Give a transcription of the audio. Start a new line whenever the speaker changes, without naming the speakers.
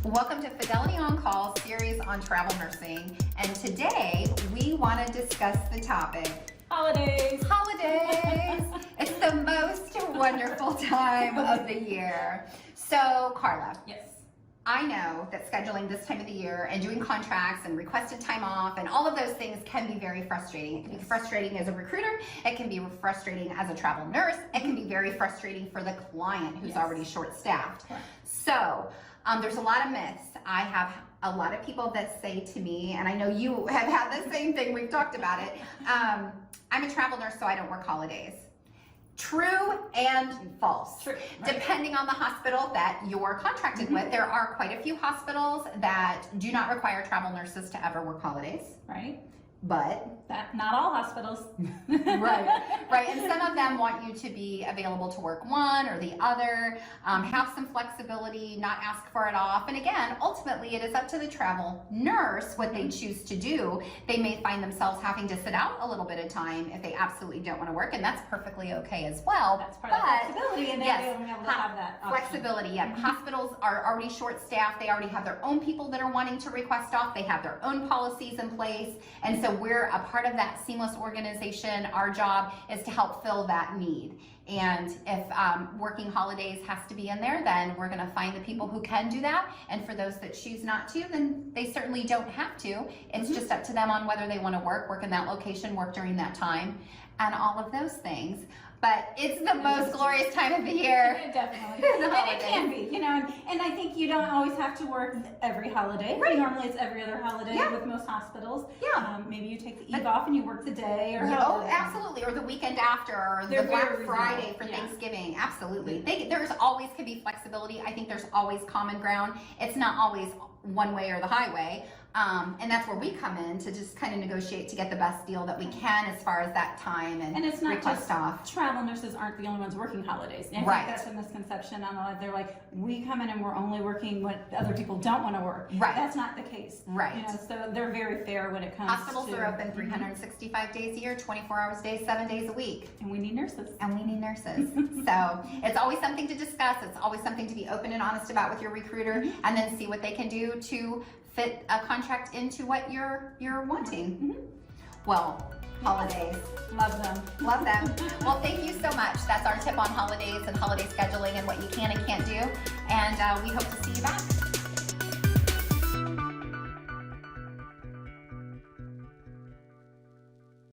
Welcome to Fidelity On Call series on travel nursing, and today we want to discuss the topic
Holidays.
Holidays. It's the most wonderful time of the year. So Carla,
Yes.
I know that scheduling this time of the year and doing contracts and requested time off and all of those things can be very frustrating. It can be frustrating as a recruiter. It can be frustrating as a travel nurse. It can be very frustrating for the client who's already short-staffed.
Correct.
So there's a lot of myths. I have a lot of people that say to me, and I know you have had the same thing, we've talked about it, I'm a travel nurse, so I don't work holidays. True and false.
True.
Depending on the hospital that you're contracted with, there are quite a few hospitals that do not require travel nurses to ever work holidays.
Right.
But
Not all hospitals.
right, and some of them want you to be available to work one or the other, have some flexibility, not ask for it off. And again, ultimately, it is up to the travel nurse what they choose to do. They may find themselves having to sit out a little bit of time if they absolutely don't want to work, and that's perfectly okay as well.
That's part of the flexibility, and
yes,
they'll be able to have that option.
Flexibility, yeah. Hospitals are already short-staffed. They already have their own people that are wanting to request off. They have their own policies in place, and so we're a part of that seamless organization. Our job is to help fill that need. And if working holidays has to be in there, then we're going to find the people who can do that. And for those that choose not to, then they certainly don't have to. It's just up to them on whether they want to work in that location, work during that time, and all of those things. But it's the most glorious time of the year.
Definitely.
The
And it
holidays.
can be, and I think you don't always have to work every holiday.
Right.
Normally it's every other holiday
Yeah.
with most hospitals.
Yeah.
Maybe you take the eve off and you work the day or
Oh,
however.
absolutely. Or the weekend after, or
They're
the Black
very
Friday
reasonable.
for
Yeah.
Thanksgiving. Absolutely. There's always can be flexibility. I think there's always common ground. It's not always one way or the highway. And that's where we come in to just kind of negotiate to get the best deal that we can as far as that time and
And it's not
request
just
off.
travel nurses aren't the only ones working holidays. And I
Right.
think that's a misconception. On a lot. They're like, we come in and we're only working when other people don't want to work.
Right.
That's not the case.
Right.
So they're very fair when it comes
Hospitals
to
are open 365 days a year, 24 hours a day, 7 days a week.
And we need nurses.
And we need nurses. So it's always something to discuss. It's always something to be open and honest about with your recruiter, and then see what they can do to fit a contract into what you're wanting. Well, holidays.
Love them.
Love them. Well, thank you so much. That's our tip on holidays and holiday scheduling and what you can and can't do. And we hope to see you back.